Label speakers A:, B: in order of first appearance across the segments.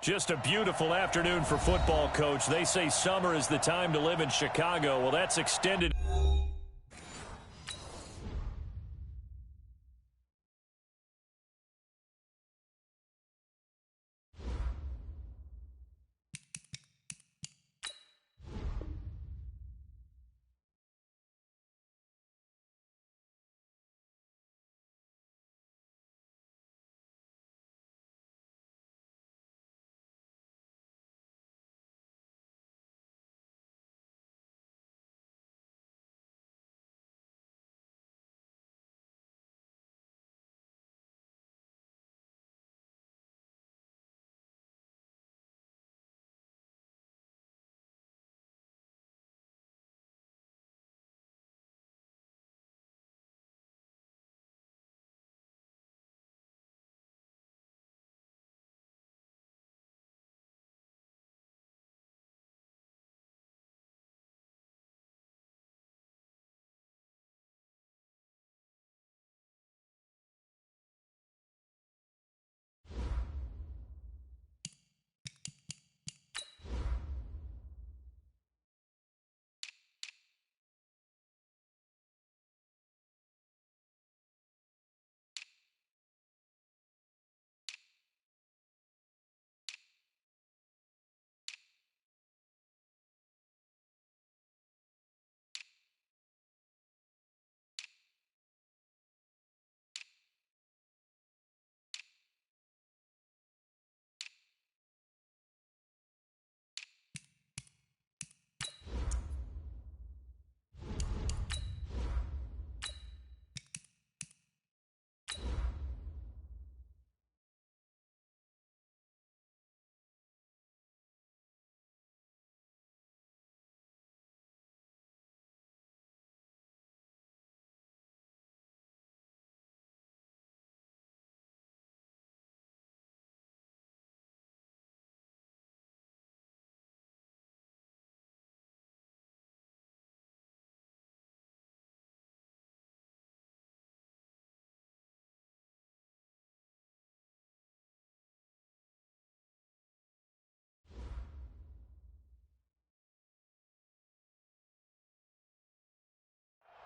A: Just a beautiful afternoon for football, Coach. They say summer is the time to live in Chicago. Well, that's extended.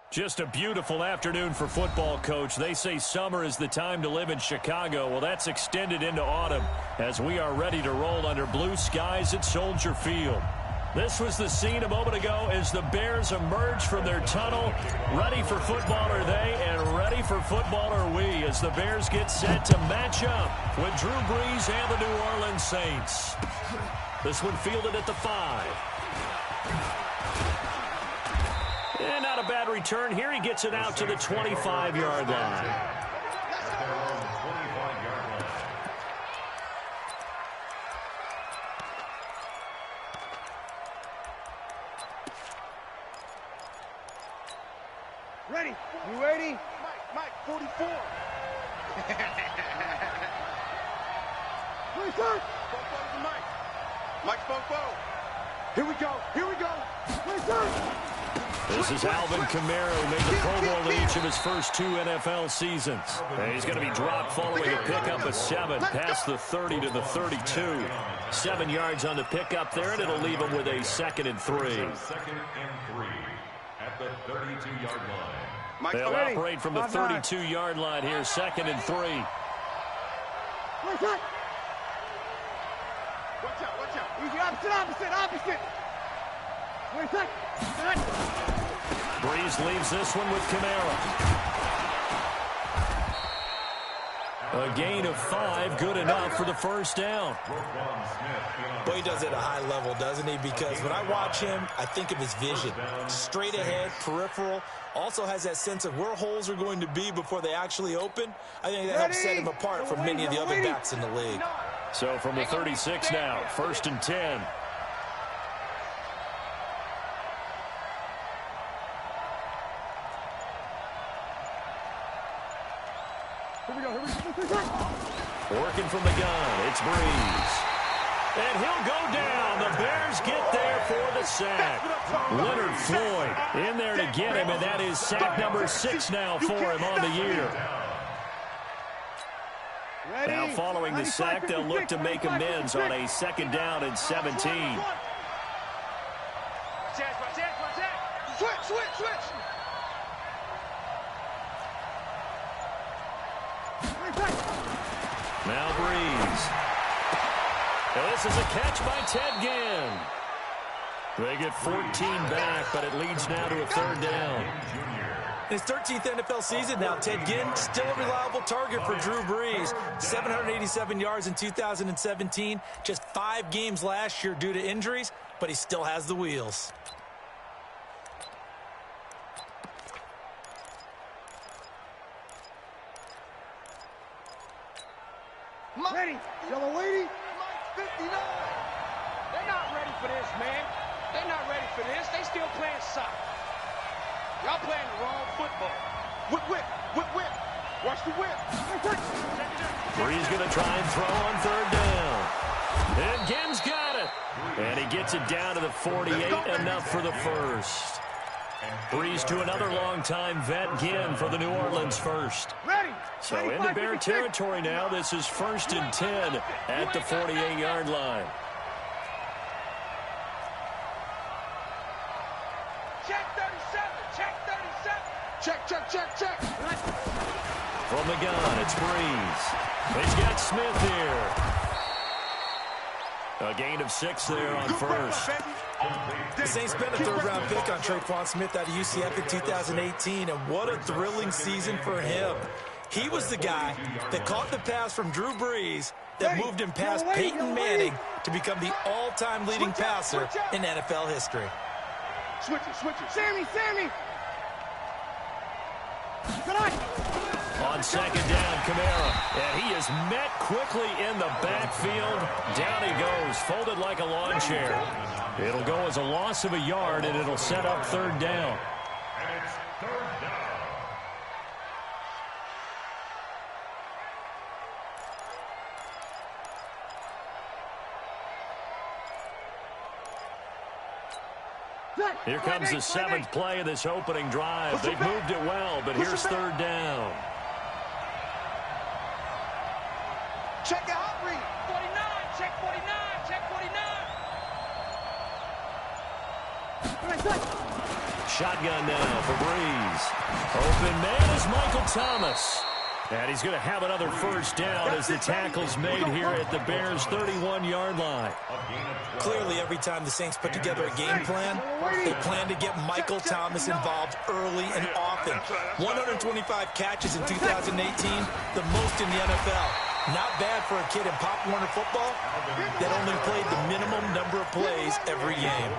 A: Just a beautiful afternoon for football, Coach. They say summer is the time to live in Chicago. Well, that's extended into autumn as we are ready to roll under blue skies at Soldier Field. This was the scene a moment ago as the Bears emerge from their tunnel. Ready for football are they, and ready for football are we as the Bears get set to match up with Drew Brees and the New Orleans Saints. This one fielded at the 5. And not a bad return here. He gets it out to the 25-yard line.
B: Ready? You ready? Mike, 44. Where's that? Bofo's the Mike. Mike's Bofo. Here we go. Here we go. Where's that?
A: This is Alvin Kamara, who made the Pro Bowl in each of his first 2 NFL seasons. And he's going to be dropped following a pickup of 7 past the 30 to the 32. 7 yards on the pickup there, and it'll leave him with a 2nd and 3.
C: 2nd and 3 at the 32-yard line.
A: They'll operate from the 32-yard line here, 2nd and 3.
B: What's that? Watch out, watch out. Easy, opposite. Where's that?
A: Brees leaves this one with Kamara. A gain of 5, good enough for the first down.
D: Well, he does it at a high level, doesn't he? Because when I watch him, I think of his vision. Straight ahead, peripheral. Also has that sense of where holes are going to be before they actually open. I think that helps set him apart from many of the other backs in the league.
A: So from the 36 now, 1st and 10. Working from the gun, it's Brees. And he'll go down. The Bears get there for the sack. Leonard Floyd in there to get him, and that is sack number 6 now for him on the year. Now following the sack, they'll look to make amends on a 2nd down and 17.
B: Switch.
A: Now Breeze. This is a catch by Ted Ginn. They get 14 back, but it leads now to a 3rd down.
D: In his 13th NFL season now, Ted Ginn still a reliable target for Drew Brees. 787 yards in 2017, just 5 games last year due to injuries, but he still has the wheels.
B: Ready. Yellow lady. Mike 59. They're not ready for this, man. They're not ready for this. They still playing soccer. Y'all playing the wrong football. Whip. Watch the whip.
A: Breeze going to try and throw on 3rd down. And Ginn's got it. And he gets it down to the 48, enough for the first. Breeze to another long-time vet, Ginn, for the New Orleans first.
B: Ready.
A: So into Bear territory now. This is 1st and 10 at the 48-yard line.
B: Check 37. Check.
A: From the gun, it's Breeze. He's got Smith here. A gain of 6 there on 1st.
D: The Saints spent a 3rd-round pick on Tre'Quan Smith out of UCF in 2018, and what a thrilling season for him. He was the guy that caught the pass from Drew Brees that moved him past Peyton Manning to become the all-time leading passer in NFL history.
B: Switch it. Sammy.
A: On 2nd down, Kamara. And he is met quickly in the backfield. Down he goes, folded like a lawn chair. It'll go as a loss of a yard, and it'll set up 3rd down.
C: And it's 3rd down.
A: Here comes the 7th play of this opening drive. They've moved it well, but here's 3rd down.
B: Check the hot read. 49. Check 49.
A: Shotgun now for Breeze. Open man is Michael Thomas. And he's going to have another 1st down as the tackle's made here at the Bears' 31-yard line.
D: Clearly, every time the Saints put together a game plan, they plan to get Michael Thomas involved early and often. 125 catches in 2018, the most in the NFL. Not bad for a kid in Pop Warner football that only played the minimum number of plays every game.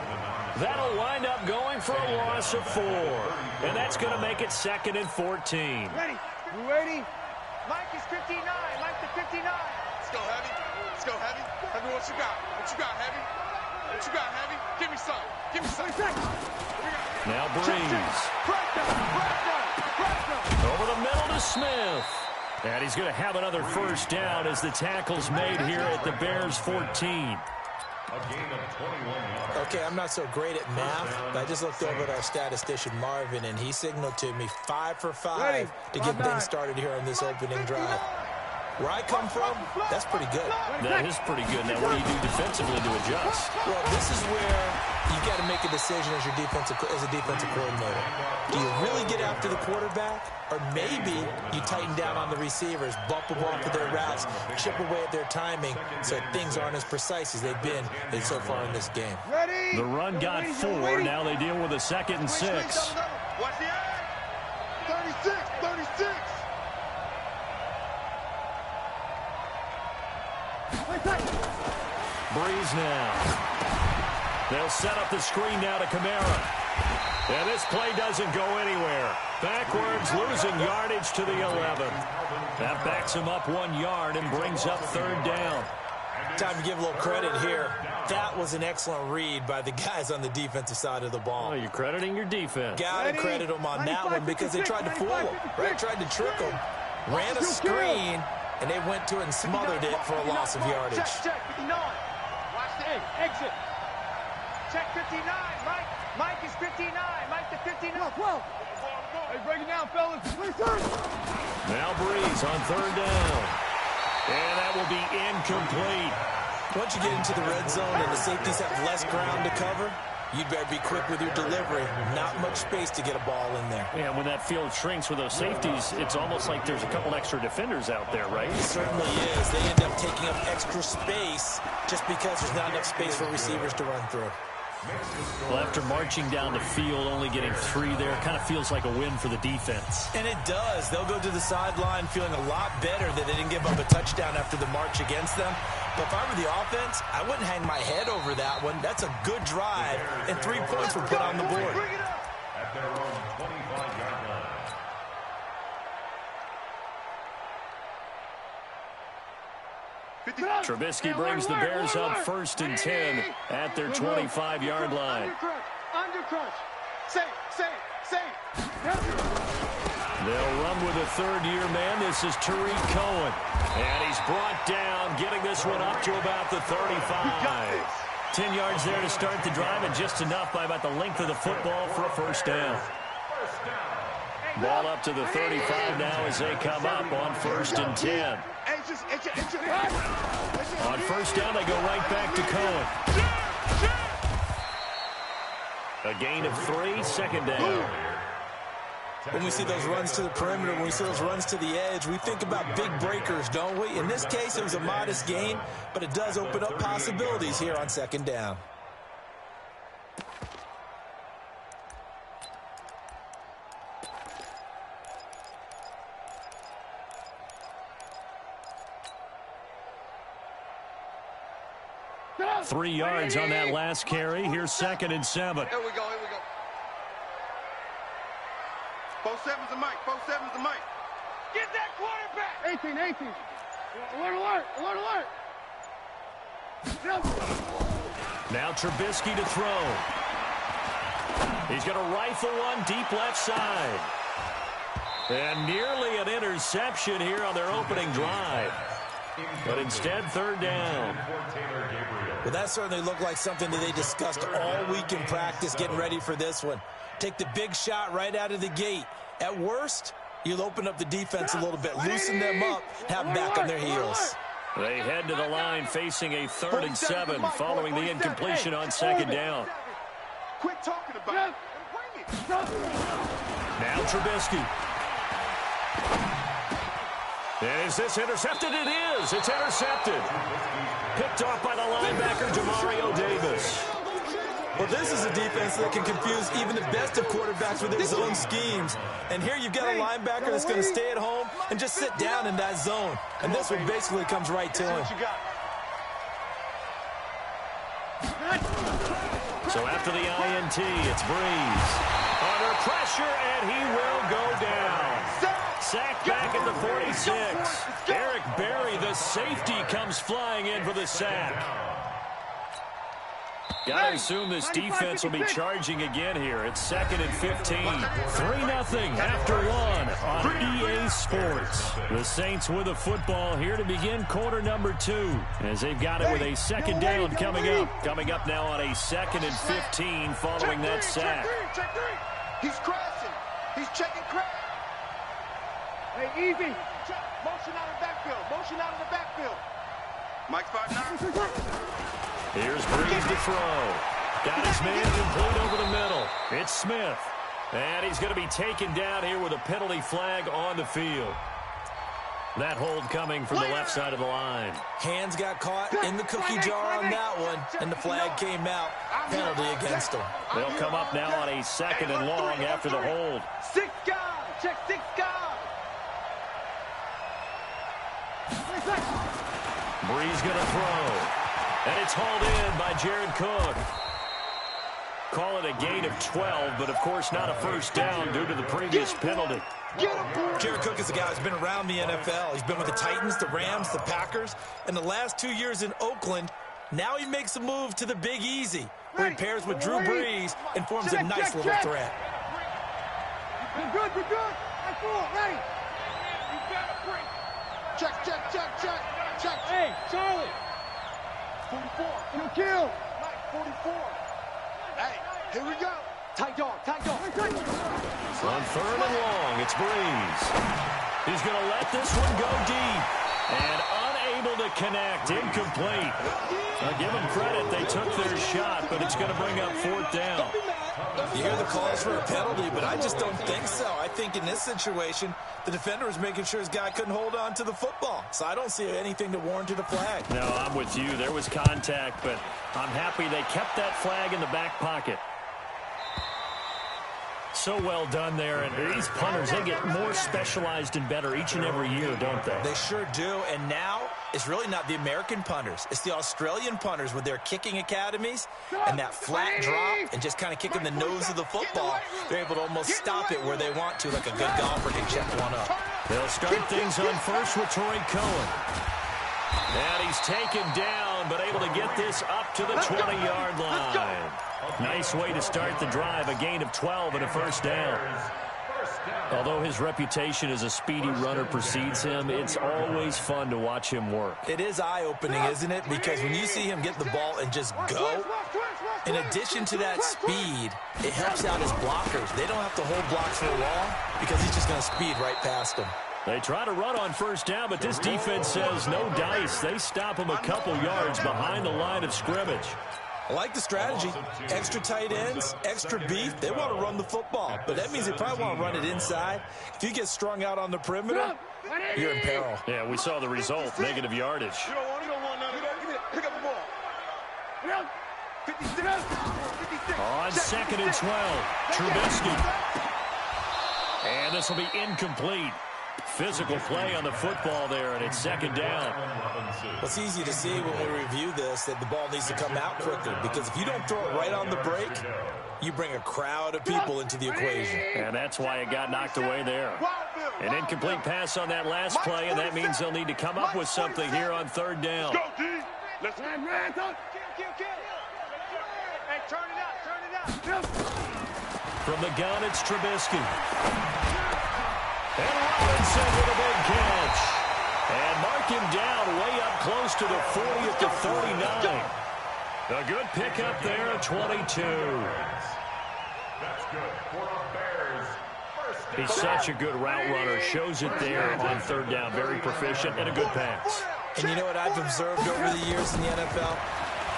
A: That'll wind up going for a loss of 4. And that's going to make it 2nd and 14.
B: Ready. You ready? Mike is 59. Mike the 59. Let's go, Heavy. Heavy, what you got? Heavy? What you got, Heavy? Give me some.
A: Now Breeze. Over the middle to Smith. And he's going to have another 1st down as the tackle's made here at the Bears' 14.
C: A gain of 21 yards.
D: Okay, I'm not so great at math, but I just looked over at our statistician, Marvin, and he signaled to me 5 for 5 to get things started here on this opening drive. Where I come from, that's pretty good.
A: That is pretty good. Now, what do you do defensively to adjust?
D: Well, this is where you got to make a decision as a defensive coordinator. Do you really get after the quarterback, or maybe you tighten down on the receivers, bump them off of their routes, chip away at their timing, so things aren't as precise as they've been so far in this game.
A: The run got 4. Now they deal with a 2nd and 6.
B: Watch the eye. 36.
A: Breeze now. They'll set up the screen now to Kamara. And this play doesn't go anywhere. Backwards, losing yardage to the 11. That backs him up 1 yard and brings up 3rd down.
D: Time to give a little credit here. That was an excellent read by the guys on the defensive side of the ball.
A: Oh, you're crediting your defense.
D: Got to credit them on that one because they tried to fool him, right? Tried to trick him. Ran a screen, and they went to it and smothered it for a loss of yardage.
B: Check 59. Watch the exit. Check 59. Mike is 59. Mike the 59. 12. Hey, break it down, fellas.
A: Now Breeze on 3rd down. And that will be incomplete.
D: Once you get into the red zone and the safeties have less ground to cover, you'd better be quick with your delivery. Not much space to get a ball in there.
A: Yeah, when that field shrinks with those safeties, it's almost like there's a couple extra defenders out there, right?
D: It certainly is. They end up taking up extra space just because there's not enough space for receivers to run through.
A: Well, after marching down the field, only getting 3 there, kind of feels like a win for the defense.
D: And it does. They'll go to the sideline feeling a lot better that they didn't give up a touchdown after the march against them. But if I were the offense, I wouldn't hang my head over that one. That's a good drive, and 3 points were put on the board.
C: At their own 25-yard line.
A: Trubisky brings the Bears up 1st and 10 at their 25-yard line. They'll run with a third-year man. This is Tariq Cohen. And he's brought down, getting this one up to about the 35. 10 yards there to start the drive, and just enough by about the length of the football for a first down. Ball up to the 35 now as they come up on 1st and 10. On first down, they go right back to Cohen. A gain of 3, 2nd down.
D: When we see those runs to the perimeter, when we see those runs to the edge, we think about big breakers, don't we? In this case, it was a modest gain, but it does open up possibilities here on 2nd down.
A: About 3 yards on that last carry. Here's 2nd and 7.
B: Here we go, here we go. 4-7's the mic, 4-7's the mic. Get that quarterback! 18. Alert.
A: Now Trubisky to throw. He's going to rifle one deep left side. And nearly an interception here on their opening drive. But instead, 3rd down.
D: Well, that certainly looked like something that they discussed all week in practice getting ready for this one. Take the big shot right out of the gate. At worst, you'll open up the defense a little bit, loosen them up, have them back on their heels.
A: They head to the line facing a 3rd and 7 following the incompletion on 2nd down.
B: Quit talking about it.
A: Now Trubisky. And is this intercepted? It is. It's intercepted. Picked off by the linebacker, Demario Davis.
D: Well, this is a defense that can confuse even the best of quarterbacks with their zone schemes. And here you've got a linebacker that's going to stay at home and just sit down in that zone. And this one basically comes right to him.
A: So after the INT, it's Breeze. Under pressure, and he will go down. Sacked back at the 46. Eric Berry, the safety, comes flying in for the sack. Gotta assume this defense will be charging again here. It's 2nd and 15. 3-0 after 1 on EA Sports. The Saints with a football here to begin quarter number 2. As they've got it with a 2nd down coming up. Coming up now on a 2nd and 15 following that sack.
B: He's crashing. He's checking crash. Hey, easy. Motion out of the backfield. Mike's 5-9.
A: Here's Breeze to throw. Got his man complete over the middle. It's Smith. And he's going to be taken down here with a penalty flag on the field. That hold coming from the left side of the line.
D: Hands got caught in the cookie jar on that one, and the flag came out. Penalty against him.
A: They'll come up now on a 2nd and long after the hold.
B: 6 guys. Check 6 guys.
A: Breeze going to throw. And it's hauled in by Jared Cook. Call it a gain of 12, but of course not a first down due to the previous penalty.
D: Jared Cook is a guy who's been around the NFL. He's been with the Titans, the Rams, the Packers, and the last 2 years in Oakland. Now he makes a move to the Big Easy, where he pairs with Drew Brees and forms a nice little threat.
B: We're good. That's cool. Ready. You gotta break. Check. Hey, Charlie. 44. It'll kill. Mike, 44. Hey, here we go. Tight dog.
A: On 3rd and long, it's Breeze. He's going to let this one go deep. And unable to connect. Incomplete. I'll give them credit. They took their shot, but it's going to bring up 4th down.
D: You hear the calls for a penalty, but I just don't think so. I think in this situation, the defender was making sure his guy couldn't hold on to the football. So I don't see anything to warrant a flag.
A: No, I'm with you. There was contact, but I'm happy they kept that flag in the back pocket. So well done there. And these punters, they get more specialized and better each and every year, don't they?
D: They sure do. And now it's really not the American punters. It's the Australian punters with their kicking academies and that flat drop and just kind of kicking the nose of the football. They're able to almost stop it where they want to, like a good golfer can check one up.
A: They'll start things on first with Torrey Cohen. And he's taken down, but able to get this up to the 20-yard line. Nice way to start the drive, a gain of 12 and a 1st down. Although his reputation as a speedy runner precedes him, it's always fun to watch him work.
D: It is eye-opening, isn't it? Because when you see him get the ball and just go, in addition to that speed, it helps out his blockers. They don't have to hold blocks for long because he's just going to speed right past them.
A: They try to run on 1st down, but this defense says no dice. They stop him a couple yards behind the line of scrimmage.
D: I like the strategy. Extra tight ends, extra beef. They want to run the football, but that means they probably want to run it inside. If you get strung out on the perimeter, you're in peril.
A: Yeah, we saw the result, negative yardage.
B: You don't want none of that. Pick up the ball. 56.
A: On 2nd and 12, Trubisky. And this will be incomplete. Physical play on the football there, and it's 2nd down.
D: It's easy to see when we review this that the ball needs to come out quicker, because if you don't throw it right on the break, you bring a crowd of people into the equation.
A: And that's why it got knocked away there. An incomplete pass on that last play, and that means they'll need to come up with something here on 3rd down.
B: Go, D. Let's run. Hey, turn it out.
A: From the gun, it's Trubisky. And Robinson with a big catch. And mark him down way up close to the 40 at the 39. A good pickup there at 22.
C: That's good for the Bears. First down.
A: He's such a good route runner. Shows it there on 3rd down. Very proficient and a good pass.
D: And you know what I've observed over the years in the NFL?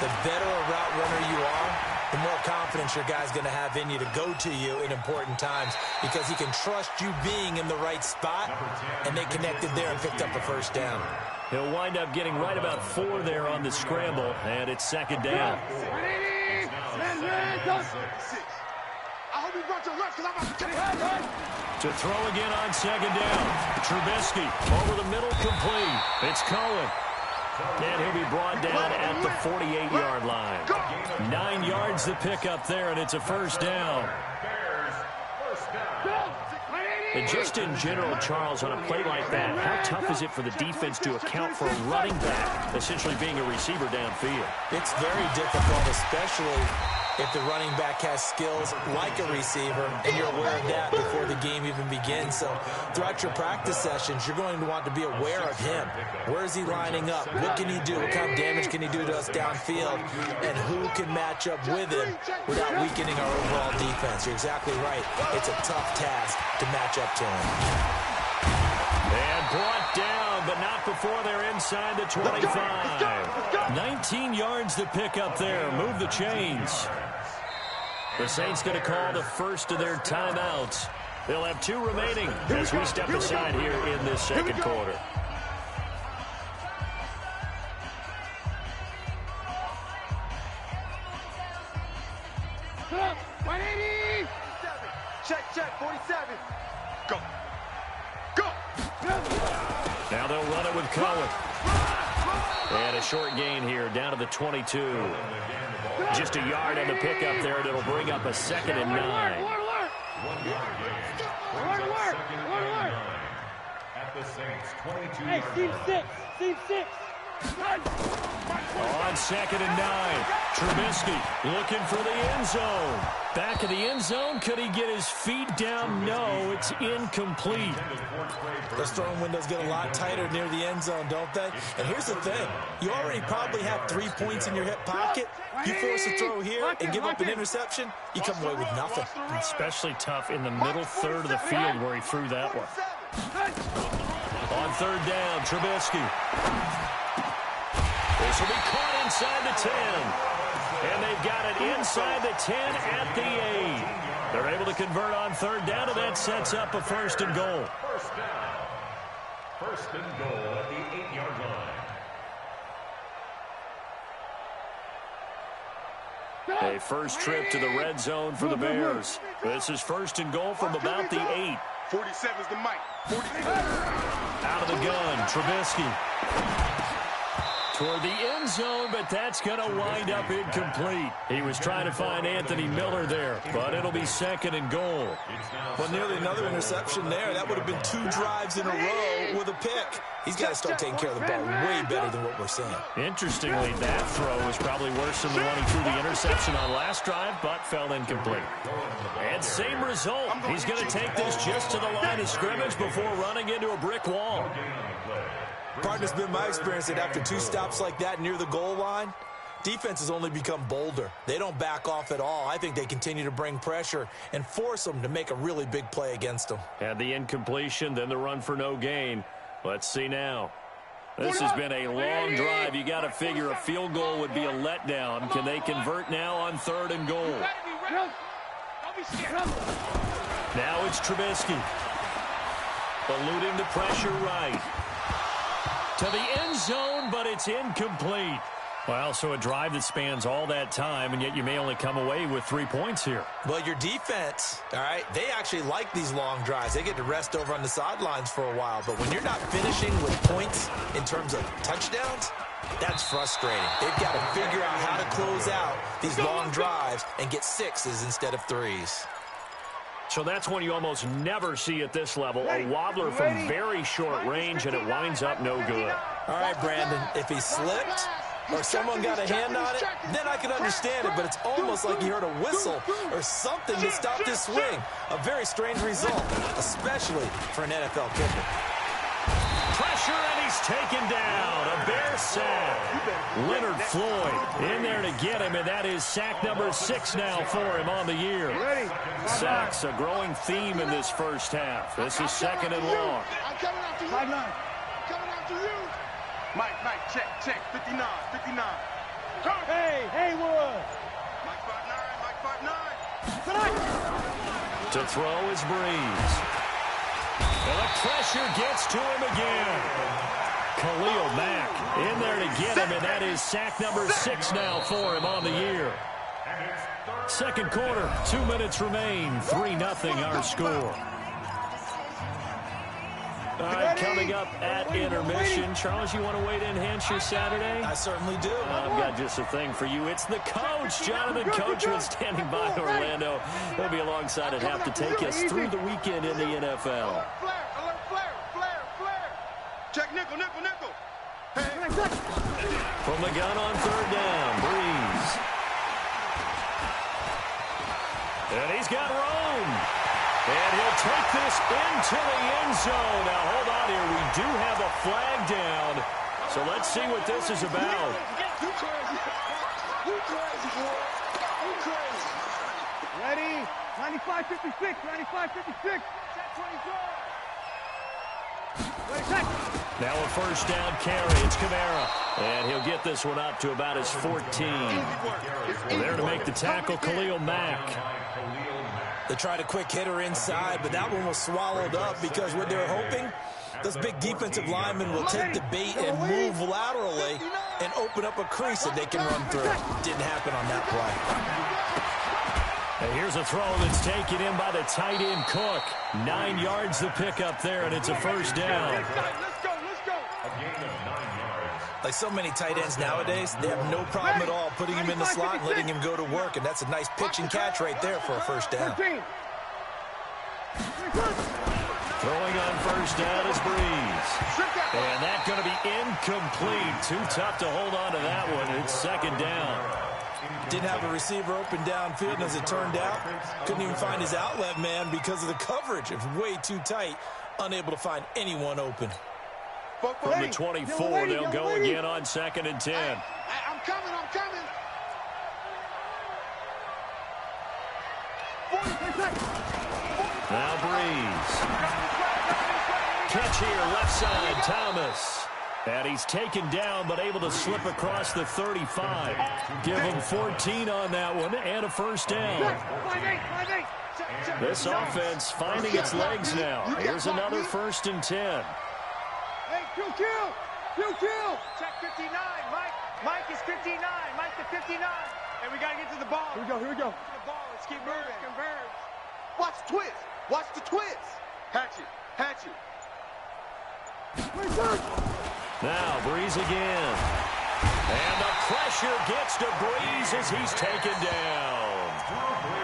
D: The better a route runner you are, the more confidence your guy's going to have in you to go to you in important times, because he can trust you being in the right spot, and they connected there and picked up a 1st down.
A: He'll wind up getting right about 4 there on the scramble, and it's 2nd down. To throw again on 2nd down. Trubisky over the middle, complete. It's Cohen. And he'll be brought down at the 48-yard line. 9 yards to pick up there, and it's a 1st down. And just in general, Charles, on a play like that, how tough is it for the defense to account for a running back essentially being a receiver downfield?
D: It's very difficult, especially if the running back has skills like a receiver, and you're aware of that before the game even begins. So throughout your practice sessions, you're going to want to be aware of him. Where is he lining up? What can he do? What kind of damage can he do to us downfield? And who can match up with him without weakening our overall defense? You're exactly right. It's a tough task to match up to him.
A: And brought down, but not before they're inside the 25. 19 yards to pick up there. Move the chains. The Saints going to call the first of their timeouts. They'll have 2 remaining as we step aside here in this 2nd quarter.
B: Check, 47. Go.
A: Now they'll run it with Cohen. And a short gain here down to the 22. Just a yard on the pickup there, and it'll bring up a 2nd and 9.
C: 1 yard gain. Work. At the Saints 22.
E: Hey, Steve 6.
A: On 2nd and 9, Trubisky looking for the end zone. Back of the end zone, could he get his feet down? No, it's incomplete.
D: Those throwing windows get a lot tighter near the end zone, don't they? And here's the thing. You already probably have 3 points in your hip pocket. You force a throw here and give up an interception, you come away with nothing.
A: Especially tough in the middle third of the field where he threw that one. On 3rd down, Trubisky. This will be caught inside the 10. And they've got it inside the 10 at the 8. They're able to convert on third down, and that sets up a first and goal.
C: First down. First and goal at the 8-yard line.
A: A first trip to the red zone for the Bears. This is first and goal from about the 8.
B: 47's the mic. 47.
A: Out of the gun, Trubisky. Toward the end zone, but that's going to wind up incomplete. He was trying to find Anthony Miller there, but it'll be second and goal.
D: Well, nearly another interception there. That would have been 2 drives in a row with a pick. He's got to start taking care of the ball way better than what we're seeing.
A: Interestingly, that throw was probably worse than the one he threw the interception on last drive, but fell incomplete. And same result. He's going to take this just to the line of scrimmage before running into a brick wall.
D: Partner's been my experience that after 2 stops like that near the goal line, defense has only become bolder. They don't back off at all. I think they continue to bring pressure and force them to make a really big play against them.
A: Had the incompletion, then the run for no gain. Let's see now. This has been a long drive. You got to figure a field goal would be a letdown. Can they convert now on third and goal? Now it's Trubisky. Eluding the pressure right. To the end zone, but it's incomplete. Well, so a drive that spans all that time, and yet you may only come away with 3 points here.
D: Well, your defense, all right, they actually like these long drives. They get to rest over on the sidelines for a while. But when you're not finishing with points in terms of touchdowns, that's frustrating. They've got to figure out how to close out these long drives and get 6s instead of 3s.
A: So that's one you almost never see at this level. A wobbler from very short range, and it winds up no good.
D: All right, Brandon, if he slipped or someone got a hand on it, then I can understand it, but it's almost like he heard a whistle or something that stopped his swing. A very strange result, especially for an NFL kicker.
A: Pressure, and he's taken down. A Bear sack. Leonard Floyd in there to get him, and that is sack number 6 now for him on the year. Sacks, a growing theme in this first half. This is second and long.
B: I'm coming after you. Coming after you. Mike, check. 59.
E: Hey, Haywood.
B: Mike 5'9".
A: To throw is Breeze. And the pressure gets to him again. Khalil Mack in there to get him, and that is sack number 6 now for him on the year. Second quarter, 2 minutes remain, 3-0 our score. All right, coming up at intermission. Charles, you want to wait to enhance your Saturday?
D: I certainly do.
A: I've got just a thing for you. It's the coach, Jonathan Coachman, standing by Orlando. He'll be alongside at half to take us through the weekend in the NFL.
B: Flare. Check nickel.
A: From the gun on third down, Breeze. And he's got room. And he'll take this into the end zone. Now, hold on here. We do have a flag down. So let's see what this is about.
B: You crazy, boy. You crazy.
E: Ready? 95-56. 95-56.
A: Now a first down carry. It's Kamara. And he'll get this one up to about his 14. There to make the tackle, Khalil Mack.
D: They tried a quick hitter inside, but that one was swallowed up because what they were hoping, those big defensive linemen will take the bait and move laterally and open up a crease that they can run through. Didn't happen on that play.
A: And here's a throw that's taken in by the tight end Cook. 9 yards the pickup there, and it's a first down.
B: Let's go.
C: A gain of 9 yards.
D: Like so many tight ends nowadays, they have no problem at all putting him in the slot and letting him go to work, and that's a nice pitch and catch right there for a first down.
A: Throwing on first down is Breeze. And that's going to be incomplete. Too tough to hold on to that one. It's second down.
D: Didn't have a receiver open downfield, and as it turned out, couldn't even find his outlet man because of the coverage. It was way too tight, unable to find anyone open.
A: From the 24, they'll go again on second and 10.
B: I'm coming.
A: Now Breeze. Catch here, left side, Thomas. And he's taken down, but able to slip across the 35. Give him 14 on that one and a first down. This offense finding its legs now. Here's another 1st and 10.
E: Hey, kill.
B: Check 59, Mike. Mike is 59. Mike to 59. And we got to get to the ball.
E: Here we go.
B: To the ball. Let's keep moving. Converge.
F: Watch the twist. Watch the twist.
B: Hatchet.
A: Now Breeze again. And the pressure gets to Breeze as he's taken down.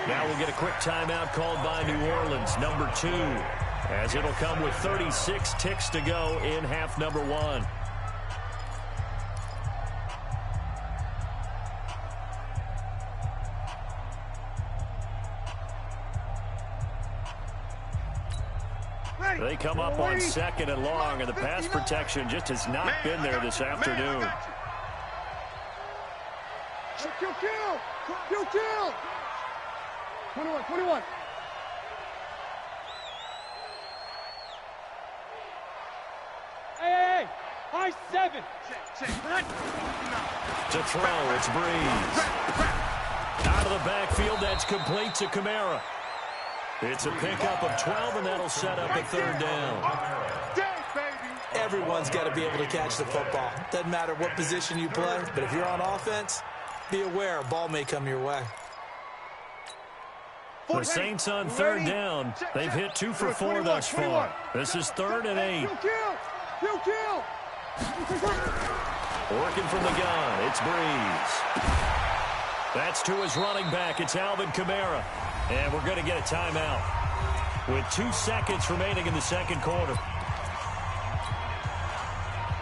A: Now we'll get a quick timeout called by New Orleans, number 2, as it'll come with 36 ticks to go in half number 1. They come up on 2nd and long, and the pass protection just has not been there this afternoon.
E: Kill. 21. Hey. High 7.
A: To throw, it's Breeze. Out of the backfield, that's complete to Kamara. It's a pickup of 12, and that'll set up a 3rd down.
D: Everyone's got to be able to catch the football. Doesn't matter what position you play, but if you're on offense, be aware a ball may come your way.
A: The Saints on 3rd down. They've hit 2 for 4 thus far. This is 3rd and 8.
E: Kill.
A: Working from the gun, it's Breeze. That's to his running back. It's Alvin Kamara. And we're going to get a timeout with 2 seconds remaining in the 2nd quarter.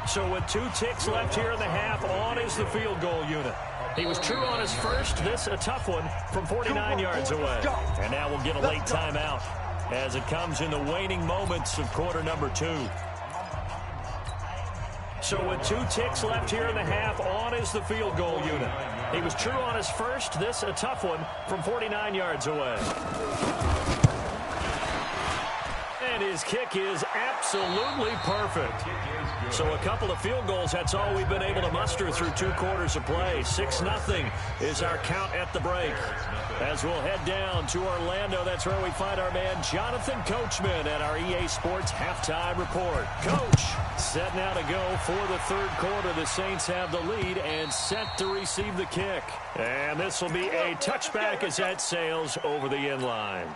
A: So with 2 ticks left here in the half, on is the field goal unit. He was true on his first. This a tough one from 49 yards away. And now we'll get a late timeout as it comes in the waning moments of quarter number 2. So with 2 ticks left here in the half, on is the field goal unit. He was true on his first. This a tough one from 49 yards away. And his kick is absolutely perfect. So a couple of field goals, that's all we've been able to muster through 2 quarters of play. 6-0 is our count at the break. As we'll head down to Orlando, that's where we find our man Jonathan Coachman at our EA Sports Halftime Report. Coach, set now to go for the 3rd quarter. The Saints have the lead and set to receive the kick. And this will be a touchback as that sails over the end line.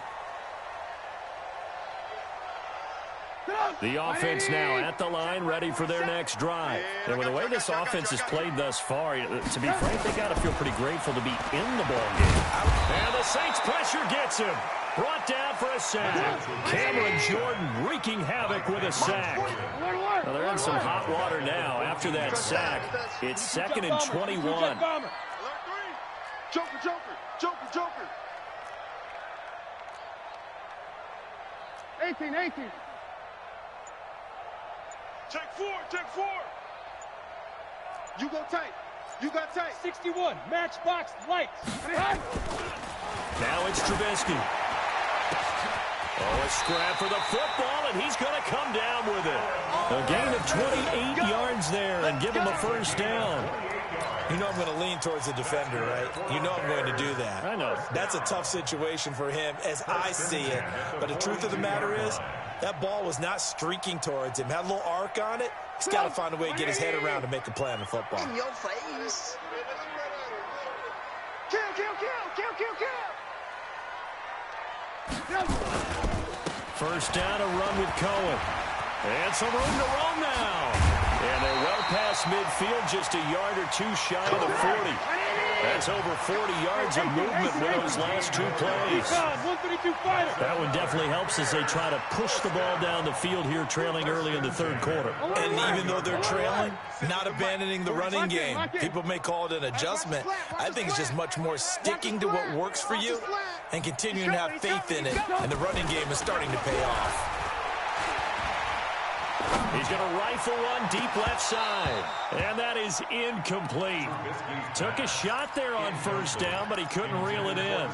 A: The offense now at the line, ready for their next drive. And with the way this offense has played thus far, to be frank, they got to feel pretty grateful to be in the ball game. And the Saints pressure gets him. Brought down for a sack. Cameron Jordan wreaking havoc with a sack. Well, they're in some hot water now after that sack. It's 2nd and 21.
F: Joker.
E: 18.
B: Check 4.
F: You got tight.
E: 61. Matchbox lights.
A: Now it's Trubisky. Oh, a scrap for the football, and he's going to come down with it. A gain of 28 yards there and give him a 1st down.
D: You know I'm going to lean towards the defender, right? You know I'm going to do that.
A: I know.
D: That's a tough situation for him as I see it. But the truth of the matter is, that ball was not streaking towards him. Had a little arc on it. He's got to find a way to get his head around to make a play on the football.
F: In your face.
B: Kill.
A: First down, a run with Cohen. And some room to roam now. And they're well past midfield, just a yard or 2 shy of the 40. That's over 40 yards of movement with those last 2 plays. That one definitely helps as they try to push the ball down the field here, trailing early in the 3rd quarter.
D: And even though they're trailing, not abandoning the running game. People may call it an adjustment. I think it's just much more sticking to what works for you and continuing to have faith in it. And the running game is starting to pay off.
A: He's going to rifle one deep left side. And that is incomplete. Took a shot there on first down, but he couldn't reel it in.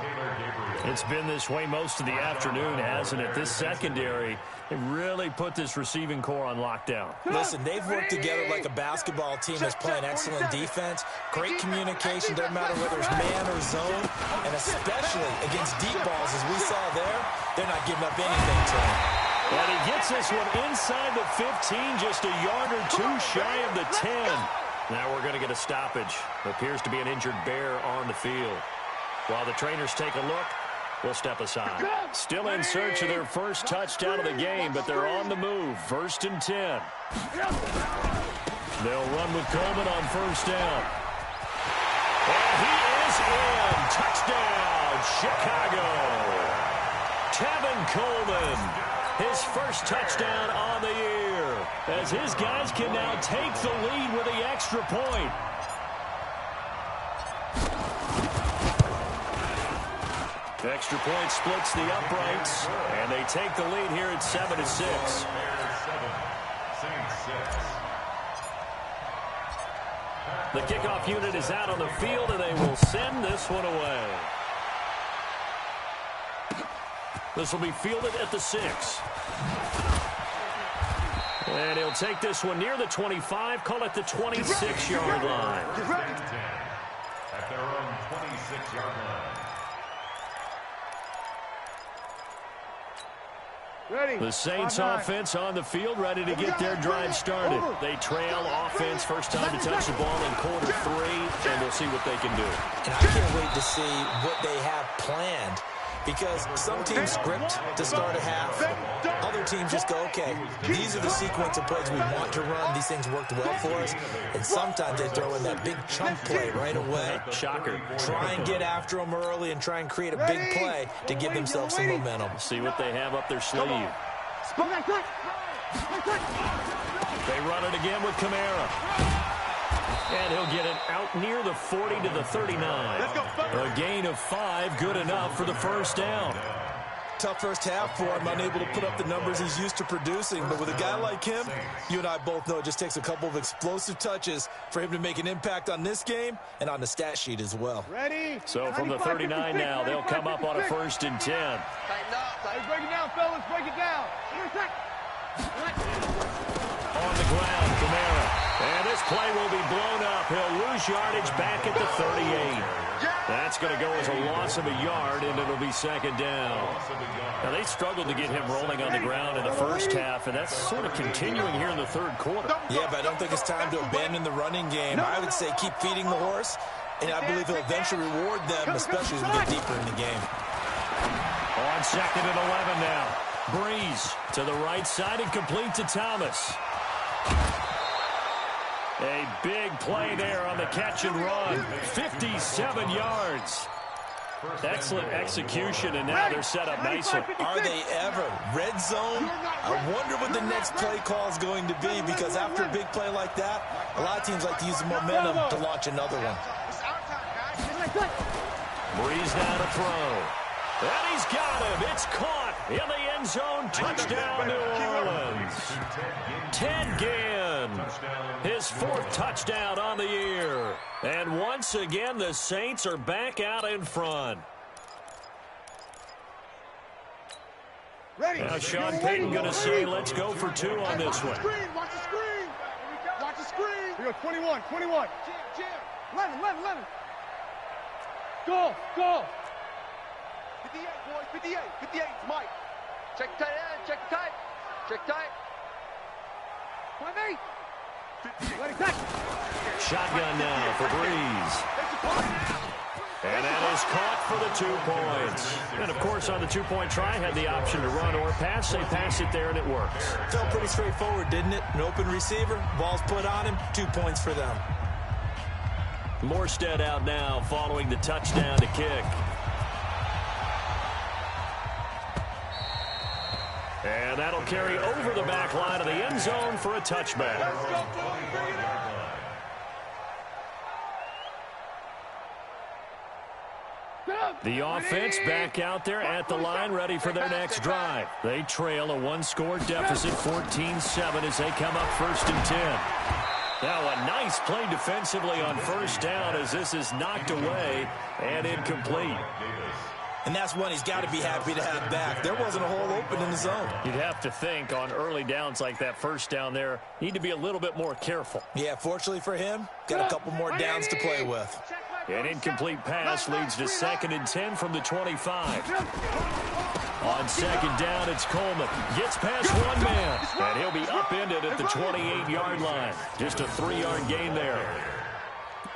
A: It's been this way most of the afternoon, hasn't it? This secondary, they really put this receiving core on lockdown.
D: Listen, they've worked together like a basketball team that's playing excellent defense. Great communication, doesn't matter whether it's man or zone. And especially against deep balls, as we saw there, they're not giving up anything to him.
A: And he gets this one inside the 15, just a yard or two shy of the 10. Now we're going to get a stoppage. Appears to be an injured Bear on the field. While the trainers take a look, we'll step aside. Still in search of their first touchdown of the game, but they're on the move. 1st and 10. They'll run with Coleman on first down. And he is in. Touchdown, Chicago. Tevin Coleman. His first touchdown on the year, as his guys can now take the lead with the extra point. Extra point splits the uprights, and they take the lead here at 7-6. The kickoff unit is out on the field, and they will send this one away. This will be fielded at the 6. And he'll take this one near the 25, call it the 26-yard line.
C: At their own 26-yard line.
E: Ready.
A: The Saints offense on the field, ready to get their drive started. They trail offense, first time to touch the ball in quarter 3, and we'll see what they can do.
D: And I can't wait to see what they have planned. Because some teams script to start a half. Other teams just go, okay, these are the sequence of plays we want to run. These things worked well for us. And sometimes they throw in that big chunk play right away.
A: Shocker.
D: Try and get after them early and try and create a big play to give themselves some momentum.
A: See what they have up their sleeve. They run it again with Kamara. And he'll get it out near the 40 to the 39. A gain of 5, good enough for the first down.
D: Tough first half for him, unable to put up the numbers he's used to producing. But with a guy like him, you and I both know it just takes a couple of explosive touches for him to make an impact on this game and on the stat sheet as well.
E: Ready.
A: So from the 39 now, they'll come up on a 1st and 10.
B: Tighten up.
E: Break it down, fellas. Break it down.
A: On the ground, Kamara. And this play will be blown up. He'll lose yardage back at the 38. That's going to go as a loss of a yard, and it'll be 2nd down. Now, they struggled to get him rolling on the ground in the first half, and that's sort of continuing here in the 3rd quarter.
D: Yeah, but I don't think it's time to abandon the running game. I would say keep feeding the horse, and I believe he'll eventually reward them, especially as we get deeper in the game.
A: On 2nd and 11 now. Breeze to the right side and complete to Thomas. A big play there on the catch and run. 57 yards. Excellent execution, and now they're set up nicely.
D: Are they ever? Red zone? I wonder what the next play call is going to be, because after a big play like that, a lot of teams like to use the momentum to launch another one.
A: Breeze now to throw. And he's got him. It's caught in the end zone. Touchdown, New Orleans. Ted Ginn, his 4th touchdown on the year. And once again, the Saints are back out in front.
E: Ready.
A: Now Sean Payton going to say, let's go for 2 on this one.
E: Watch the screen. Watch the screen. We go 21.
B: Jim.
E: 11. Go.
B: 58, boys. 58. 58. Mike. Check tight end. Check tight. Check tight.
E: 5-8. Ready, touch.
A: Shotgun now for Breeze. And that is caught for the 2 points. And, of course, on the 2-point try, had the option to run or pass. They pass it there, and it works.
D: Felt pretty straightforward, didn't it? An open receiver, ball's put on him, 2 points for them.
A: Morstead out now following the touchdown to kick. And that'll carry over the back line of the end zone for a touchback. The offense back out there at the line, ready for their next drive. They trail a one-score deficit, 14-7, as they come up 1st and 10. Now a nice play defensively on 1st down as this is knocked away and incomplete.
D: And that's one he's got to be happy to have back. There wasn't a hole open in the zone.
A: You'd have to think on early downs like that 1st down there, need to be a little bit more careful.
D: Yeah, fortunately for him, got a couple more downs to play with.
A: An incomplete pass leads to 2nd and 10 from the 25. On 2nd down, it's Coleman. Gets past one man, and he'll be upended at the 28-yard line. Just a 3-yard gain there.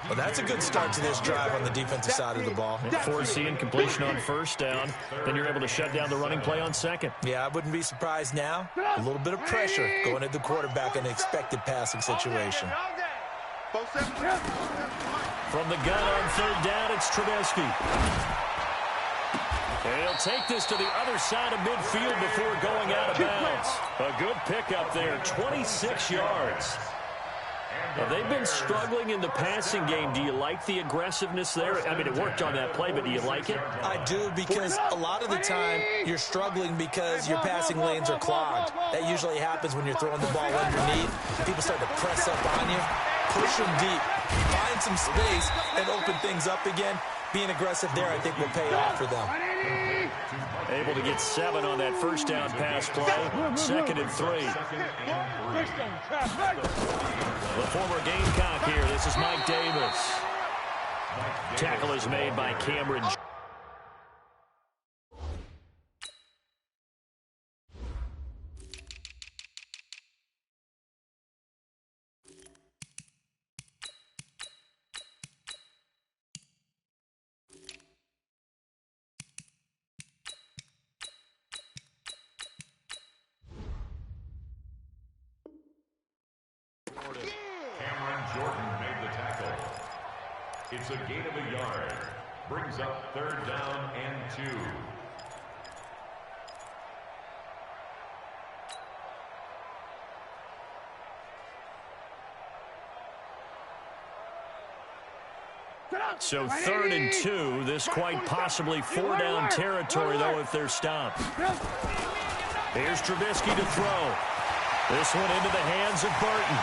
D: Well, that's a good start to this drive on the defensive side of the ball.
A: Forcing incompletion on 1st down. Then you're able to shut down the running play on 2nd.
D: Yeah, I wouldn't be surprised now. A little bit of pressure going at the quarterback in an expected passing situation.
A: From the gun on 3rd down, it's Trubisky. He'll take this to the other side of midfield before going out of bounds. A good pickup there, 26 yards. Now, they've been struggling in the passing game. Do you like the aggressiveness there? I mean, it worked on that play, but do you like it?
D: I do, because a lot of the time you're struggling because your passing lanes are clogged. That usually happens when you're throwing the ball underneath. People start to press up on you, push them deep, find some space, and open things up again. Being aggressive there, I think, will pay off for them.
A: Able to get 7 on that 1st down pass play. 2nd and 3. The former Gamecock here. This is Mike Davis. Tackle is made by Cameron.
C: It's a gain of a yard. Brings up 3rd down and 2.
A: So 3rd and 2. This quite possibly 4-down territory, though, if they're stopped. Here's Trubisky to throw. This one into the hands of Burton.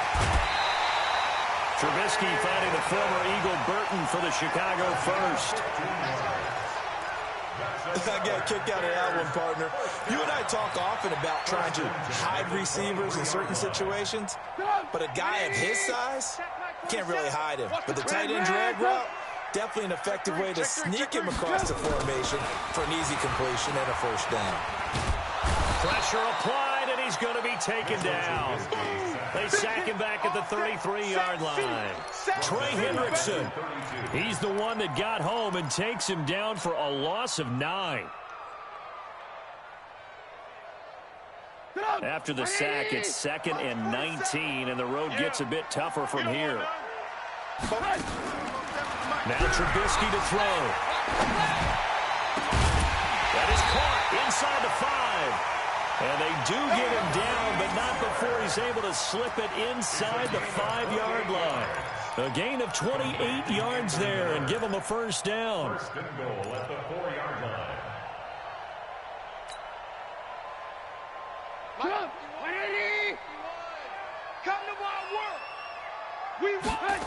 A: Trubisky finding the former Eagle Burton for the Chicago first.
D: I got a kick out of that one, partner. You and I talk often about trying to hide receivers in certain situations, but a guy of his size can't really hide him. But the tight end drag route, definitely an effective way to sneak him across the formation for an easy completion and a 1st down.
A: Pressure applied, and he's going to be taken down. They sack him back at the 33-yard line. Trey Hendrickson, he's the one that got home and takes him down for a loss of 9. After the sack, it's 2nd and 19, and the road gets a bit tougher from here. Now Trubisky to throw. That is caught inside the 5. And they do get him down, but not before he's able to slip it inside the 5-yard line. A gain of 28 yards there and give him a 1st down.
C: 1st and goal at the 4-yard line.
B: Come, 180. Come to my work. We won.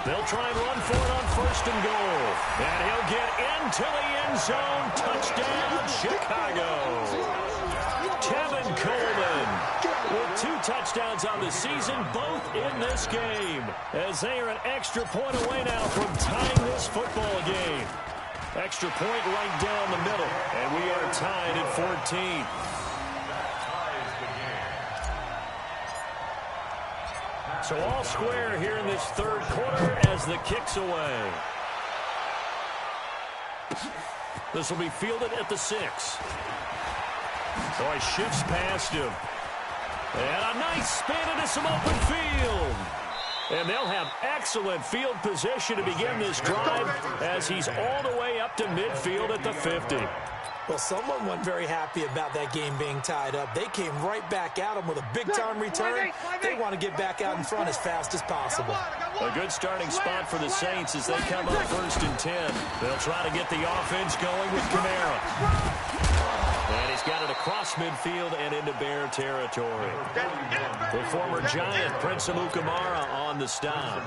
A: They'll try and run for it on 1st and goal. And he'll get into the end zone. Touchdown, Chicago. Kevin Coleman with 2 touchdowns on the season, both in this game, as they are an extra point away now from tying this football game. Extra point right down the middle, and we are tied at 14. So all square here in this 3rd quarter as the kick's away. This will be fielded at the 6. So he shifts past him. And a nice spin into some open field. And they'll have excellent field position to begin this drive as he's all the way up to midfield at the 50.
D: Well, someone wasn't very happy about that game being tied up. They came right back at him with a big-time return. They want to get back out in front as fast as possible.
A: A good starting spot for the Saints as they come up 1st and 10. They'll try to get the offense going with Kamara. And he's got it across midfield and into Bear territory. The former Giant, Prince Amukamara, on the stop.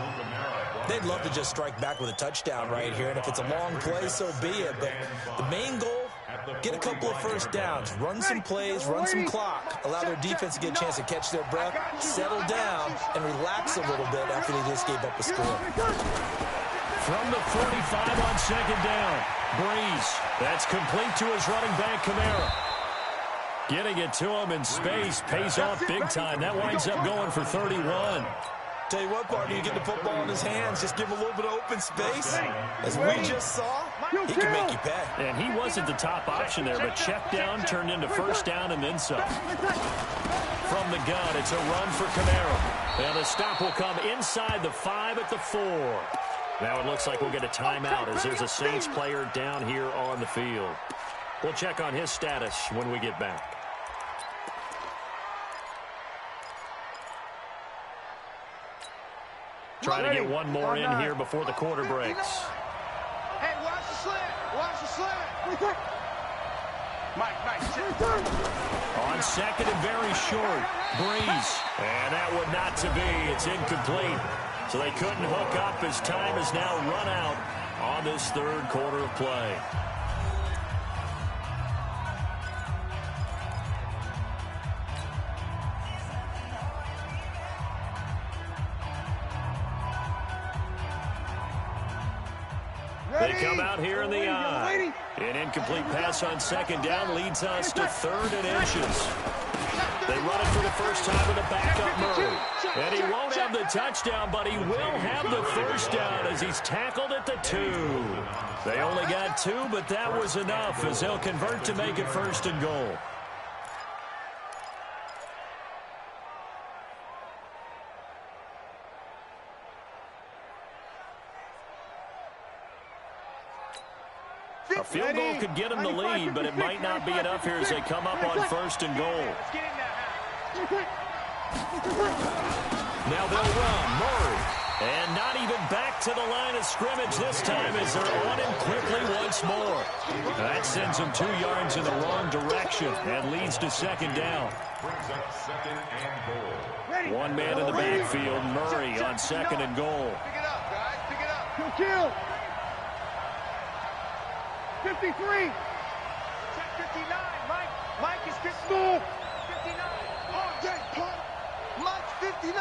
D: They'd love to just strike back with a touchdown right here, and if it's a long play, so be it. But the main goal, get a couple of first downs, run some plays, run some clock, allow their defense to get a chance to catch their breath, settle down, and relax a little bit after they just gave up a score.
A: From the 45 on 2nd down, Breeze. That's complete to his running back, Kamara. Getting it to him in space pays off big time. That winds up going for 31.
D: Tell you what, partner, you get the football in his hands, just give him a little bit of open space. As we just saw, he can make you pay.
A: And he wasn't the top option there, but check down turned into first down and then some. From the gun, it's a run for Kamara. And the stop will come inside the 5 at the 4. Now it looks like we'll get a timeout as there's a Saints player down here on the field. We'll check on his status when we get back. Trying to get one more in here before the quarter breaks.
B: Hey, watch the slant. Watch the slant. Mike,
A: On 2nd and very short, Breeze. And that would not to be. It's incomplete. So they couldn't hook up as time is now run out on this 3rd quarter of play. They come out here in the eye. An incomplete pass on 2nd down leads us to 3rd and inches. They run it for the first time with a backup Murray. And he won't have the touchdown, but he will have the first down as he's tackled at the 2. They only got 2, but that was enough as they'll convert to make it 1st and goal. A field goal could get them the lead, but it might not be enough here as they come up on 1st and goal. Now they'll run. Murray. And not even back to the line of scrimmage this time as they're on him quickly once more. That sends him 2 yards in the wrong direction and leads to 2nd down. One man in the backfield, Murray on 2nd and goal.
B: Pick it up, guys. Pick it up.
E: Kill. 53.
B: Check 59. Mike is 59. 59. Oh, Jay, punt. Mike's 59.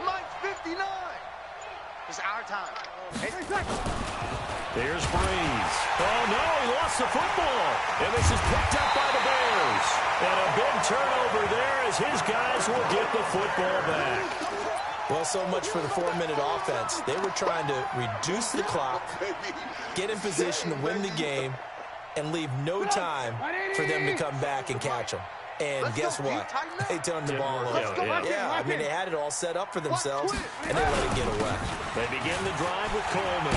B: Mike's 59. It's our time.
A: There's Breeze. Oh, no, he lost the football. And this is picked up by the Bears. And a big turnover there as his guys will get the football back.
D: Well, so much for the 4-minute offense. They were trying to reduce the clock, get in position to win the game, and leave no time for them to come back and catch them. And guess what? They turned the ball over. Yeah, I mean, they had it all set up for themselves, and they let it get away.
A: They begin the drive with Coleman.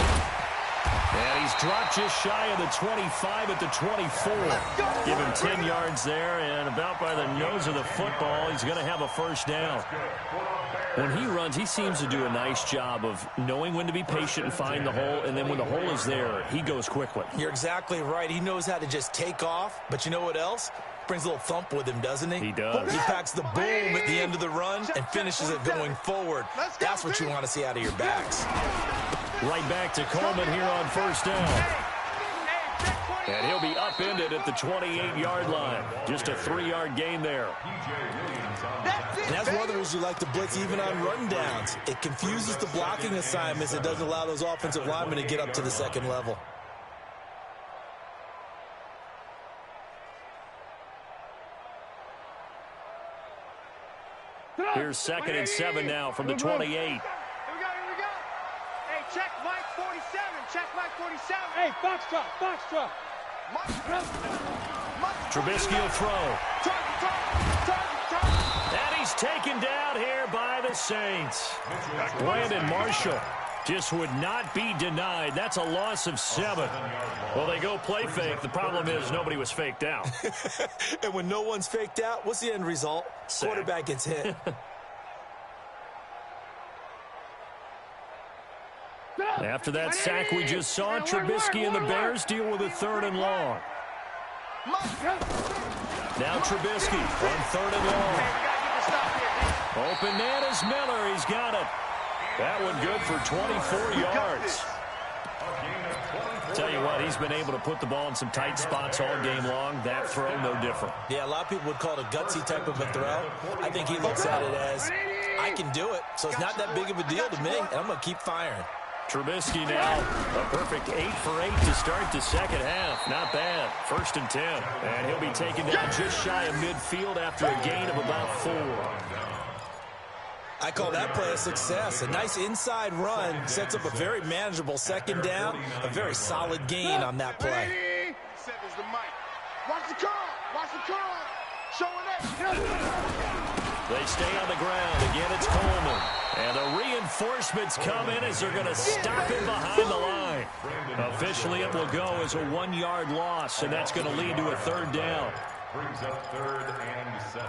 A: And he's dropped just shy of the 25 at the 24. Give him 10 yards there, and about by the nose of the football, he's going to have a first down. When he runs, he seems to do a nice job of knowing when to be patient and find the hole, and then when the hole is there, he goes quickly.
D: You're exactly right. He knows how to just take off, but you know what else? Brings a little thump with him, doesn't he?
A: He does.
D: He packs the boom at the end of the run and finishes it going forward. That's what you want to see out of your backs.
A: Right back to Coleman here on first down. And he'll be upended at the 28-yard line. Just a 3-yard gain there.
D: And that's one of the reasons you like to blitz even on rundowns. It confuses the blocking assignments. It doesn't allow those offensive linemen to get up to the second level.
A: Here's 2nd and 7 now from the 28.
B: Here we go. Hey, check Mike 47. Check Mike 47.
E: Hey, Foxtrot.
A: Trubisky will throw.
B: Target.
A: And he's taken down here by the Saints. Brandon Marshall just would not be denied. That's a loss of 7. Well, they go play fake. The problem is nobody was faked out.
D: And when no one's faked out, what's the end result?
A: Sack.
D: Quarterback gets hit.
A: After that sack we just saw, Trubisky and the Bears deal with a 3rd and long. Now Trubisky on 3rd and long. Open man is Miller. He's got it. That one good for 24 yards. Tell you what, he's been able to put the ball in some tight spots all game long. That throw, no different.
D: Yeah, a lot of people would call it a gutsy type of a throw. I think he looks at it as, I can do it, so it's not that big of a deal to me, and I'm going to keep firing.
A: Trubisky now, a perfect 8 for 8 to start the second half. Not bad. 1st and 10. And he'll be taken down just shy of midfield after a gain of about 4.
D: I call that play a success. A nice inside run sets up a very manageable 2nd down. A very solid gain on that play.
F: Sevens the mic. Watch the curl. Watch the curl. Showing that.
A: They stay on the ground. Again, it's Coleman. And the reinforcements come in as they're going to stop him behind the line. Officially, it will go as a 1-yard loss, and that's going to lead to a 3rd down.
C: Brings up 3rd and 7.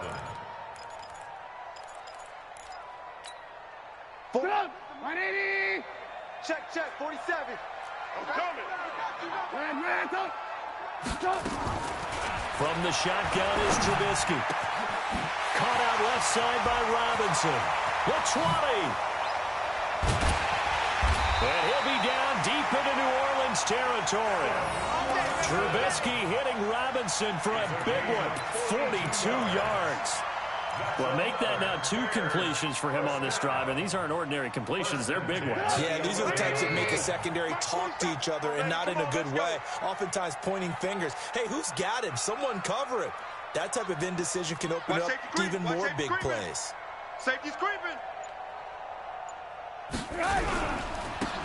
B: 180.
F: Check, 47.
B: I'm coming.
A: From the shotgun is Trubisky. Caught out left side by Robinson. The 20. And he'll be down deep into New Orleans territory. Trubisky hitting Robinson for a big one. 42 yards. Well, make that now 2 completions for him on this drive, and these aren't ordinary completions. They're big ones.
D: Yeah, these are the types that make a secondary talk to each other and not in a good way. Oftentimes pointing fingers. Hey, who's got him? Someone cover it. That type of indecision can open up even more big plays.
F: Safety's creeping.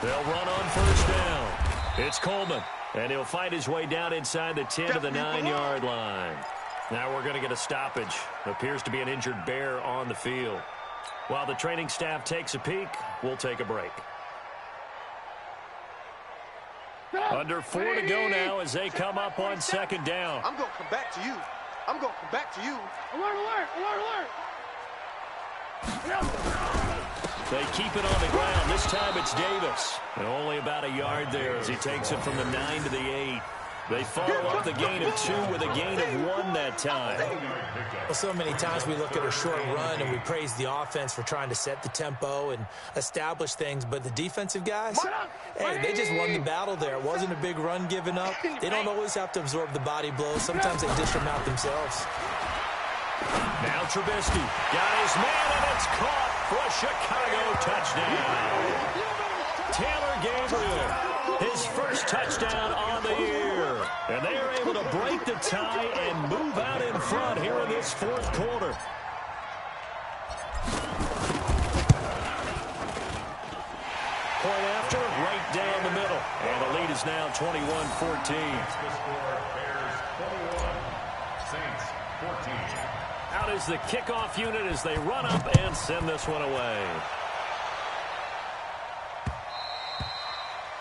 A: They'll run on 1st down. It's Coleman, and he'll fight his way down inside the 10 to the 9-yard line. Now we're going to get a stoppage. Appears to be an injured Bear on the field. While the training staff takes a peek, we'll take a break. Under 4 to go now as they come up on 2nd down.
F: I'm going to come back to you. I'm going to come back to you.
B: Alert.
A: They keep it on the ground. This time it's Davis. And only about a yard there as he takes it from the 9 to the 8. They follow up the gain of 2 with a gain of 1 that time.
D: Well, so many times we look at a short run and we praise the offense for trying to set the tempo and establish things, but the defensive guys, hey, they just won the battle there. It wasn't a big run given up. They don't always have to absorb the body blows. Sometimes they dish them out themselves.
A: Now Trubisky got his man, and it's caught for a Chicago touchdown. Taylor Gabriel, his first touchdown on the year. And they are able to break the tie and move out in front here in this 4th quarter. Point after, right down the middle. And the lead is now 21-14. Out is the kickoff unit as they run up and send this one away.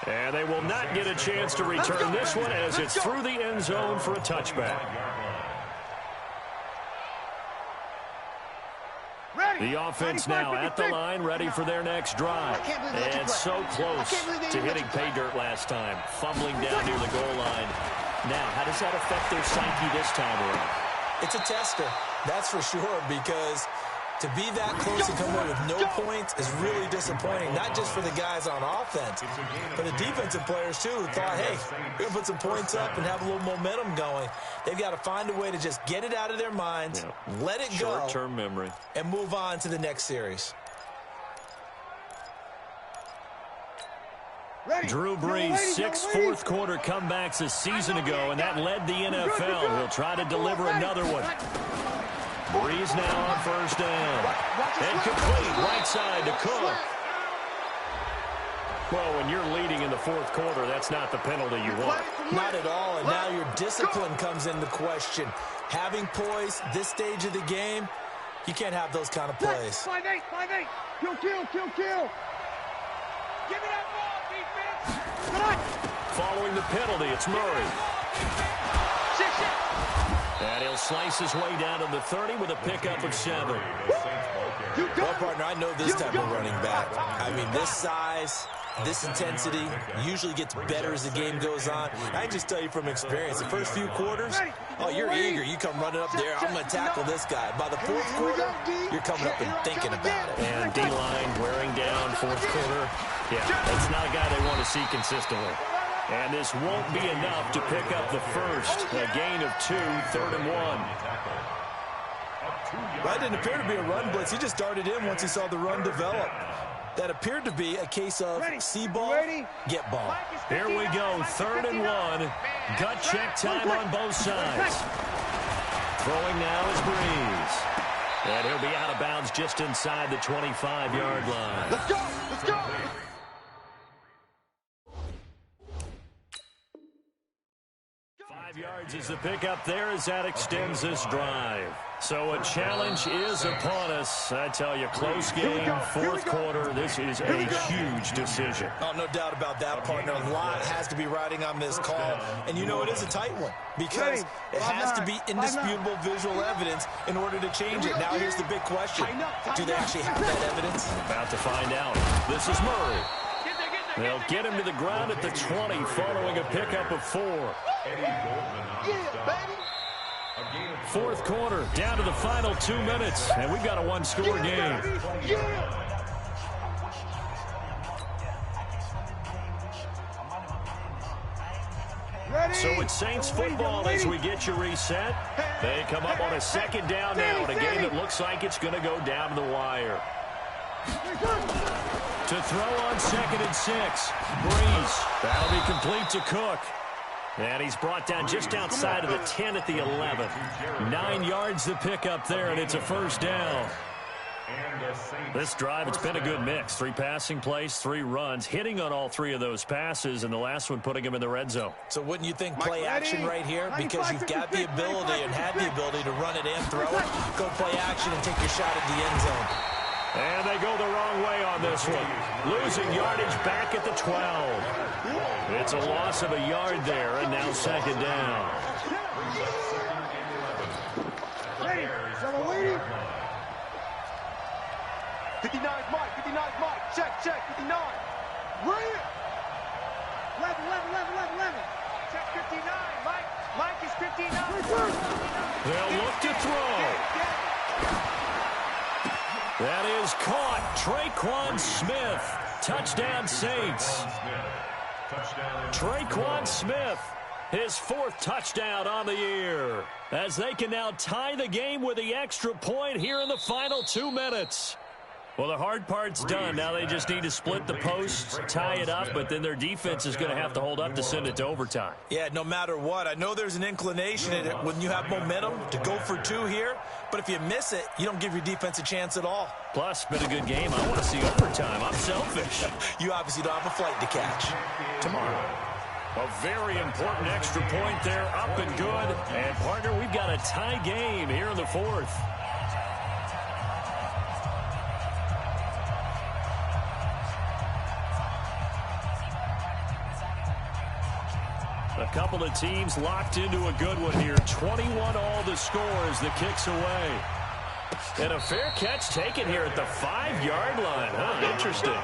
A: And they will not get a chance to return this one as it's through the end zone for a touchback. The offense now at the line, ready for their next drive. And so close to hitting pay dirt last time, fumbling down near the goal line. Now, how does that affect their psyche this time around?
D: It's a tester, that's for sure, because to be that close and come away with no points is really disappointing, not just for the guys on offense, but the defensive players, too, who thought, hey, we're going to put some points up and have a little momentum going. They've got to find a way to just get it out of their minds, let it go,
A: short-term memory,
D: and move on to the next series.
A: Drew Brees, 6 fourth-quarter comebacks a season ago, and that led the NFL. He'll try to deliver another one. Brees now on 1st down. And complete right side to Cook. Well, when you're leading in the 4th quarter, that's not the penalty you want.
D: Not at all, and now your discipline comes into question. Having poise this stage of the game, you can't have those kind of plays.
B: 5-8. Kill. Give me that ball, defense.
A: Following the penalty, it's Murray. And he'll slice his way down to the 30 with a pickup of 7.
D: Well, partner, I know this type of running back. I mean, this size, This intensity usually gets better as the game goes on. I can just tell you from experience, the first few quarters, oh, you're eager. You come running up there, I'm going to tackle this guy. By the fourth quarter, you're coming up and thinking about it.
A: And D-line wearing down fourth quarter. Yeah, that's not a guy they want to see consistently. And this won't be enough to pick up the first. A gain of 2, 3rd and 1.
D: That didn't appear to be a run blitz. He just darted in once he saw the run develop. That appeared to be a case of see ball, get ball.
A: Here we go, 3rd and 1. Gut check time on both sides. Throwing now is Breeze. And he'll be out of bounds just inside the 25-yard line.
F: Let's go! Let's go!
A: 5 yards is the pickup there as that extends this drive. So a challenge is upon us. I tell you, close game, fourth quarter. This is a huge decision.
D: Oh, no doubt about that, partner. A lot has to be riding on this call. And you know it is a tight one because it has to be indisputable visual evidence in order to change it. Now here's the big question. Do they actually have that evidence?
A: About to find out. This is Murray. They'll get him to the ground at the 20 following a pickup of 4. Fourth quarter, down to the final 2 minutes, and we've got a one-score game. So it's Saints football as we get you reset. They come up on a 2nd down now in a game that looks like it's going to go down to the wire. To throw on 2nd and 6. Breeze. That'll be complete to Cook. And he's brought down just outside of the 10 at the 11. 9 yards to pick up there, and it's a first down. This drive, it's been a good mix. 3 passing plays, 3 runs, hitting on all 3 of those passes, and the last one putting him in the red zone.
D: So wouldn't you think play action right here? Because you've got the ability and had the ability to run it and throw it. Go play action and take your shot at the end zone.
A: And they go the wrong way on this one. Losing yardage back at the 12. It's a loss of a yard there, and now 2nd down.
F: Ready, 59's Mike, 59's Mike. Check, 59. Bring it. 11. Check 59, Mike. Mike is 59.
A: They'll look to throw. That is caught. Traquan Smith. Touchdown Saints. Traquan Smith, his 4th touchdown on the year, as they can now tie the game with the extra point here in the final 2 minutes. Well, the hard part's done. Now they just need to split the posts, tie it up, but then their defense is going to have to hold up to send it to overtime.
D: Yeah, no matter what. I know there's an inclination in it when you have momentum to go for 2 here, but if you miss it, you don't give your defense a chance at all.
A: Plus, been a good game. I want to see overtime. I'm selfish.
D: You obviously don't have a flight to catch.
A: Tomorrow. A very important extra point there, up and good. And, partner, we've got a tie game here in the 4th. A couple of teams locked into a good one here. 21 all the score as the kick's away. And a fair catch taken here at the 5-yard line. Huh, interesting.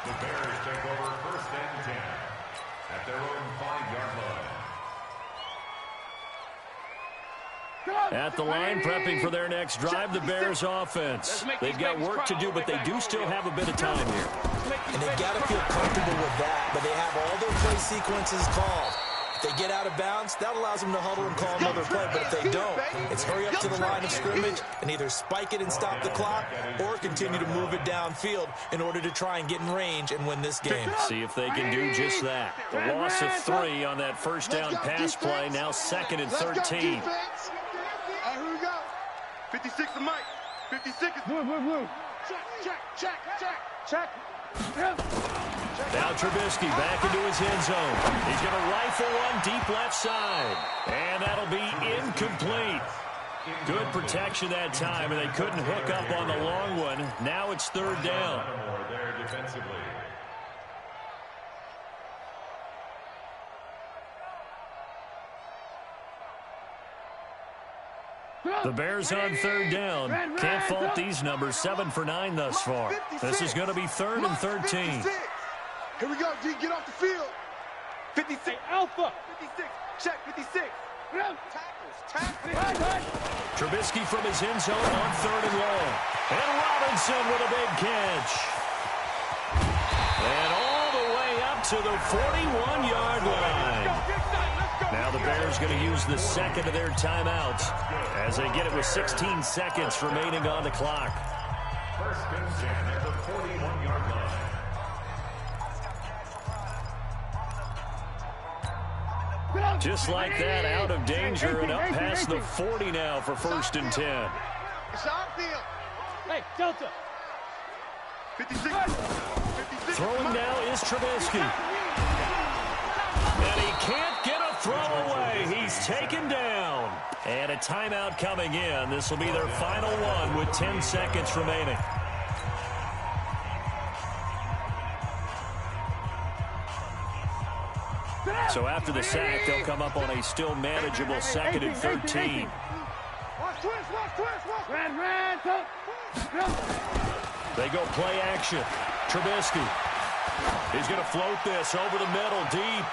C: The Bears take over 1st and 10 at their own 5-yard line.
A: At the line, prepping for their next drive, the Bears offense. They've got work to do, but they do still have a bit of time here.
D: And they've got to feel comfortable with that, but they have all their play sequences called. If they get out of bounds, that allows them to huddle and call another play. But if they don't, it's hurry up to the line of scrimmage and either spike it and stop the clock or continue to move it downfield in order to try and get in range and win this game.
A: See if they can do just that. The loss of 3 on that first down pass play, now 2nd and 13.
F: All right, here we go. 56 to Mike. 56 is blue. Check.
A: Now Trubisky back into his end zone. He's going to rifle one deep left side. And that'll be incomplete. Good protection that time, and they couldn't hook up on the long one. Now it's 3rd down.
C: There defensively.
A: The Bears on 3rd down. Can't fault these numbers. 7 for 9 thus far. This is going to be 3rd and 13.
F: Here we go, D. Get off the field. 56.
B: Hey, Alpha.
F: 56. Check, 56.
B: Tackles.
A: Trubisky from his end zone on 3rd and long. And Robinson with a big catch. And all the way up to the 41-yard line. Now the Bears going to use the second of their timeouts as they get it with 16 seconds remaining on the clock.
C: First and 10 at the 41-yard line.
A: Just like that, out of danger and up past the 40 now for 1st and 10.
F: It's our field.
B: Hey, Delta.
F: 56. 56.
A: Throwing now is Trubisky. And he can't get a throw away. He's taken down. And a timeout coming in. This will be their final one with 10 seconds remaining. So after the sack, they'll come up on a still manageable 2nd and 13. They go play action. Trubisky. He's going to float this over the middle deep.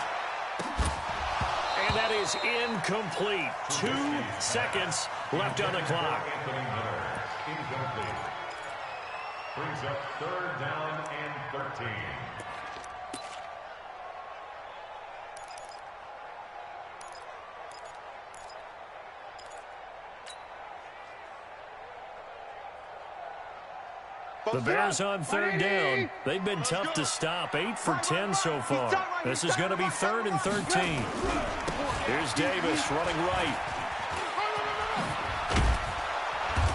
A: And that is incomplete. 2 seconds left on the clock.
C: Incomplete. Brings up 3rd down and 13.
A: The Bears on 3rd down. They've been tough to stop. 8 for 10 so far. This is going to be 3rd and 13. Here's Davis running right.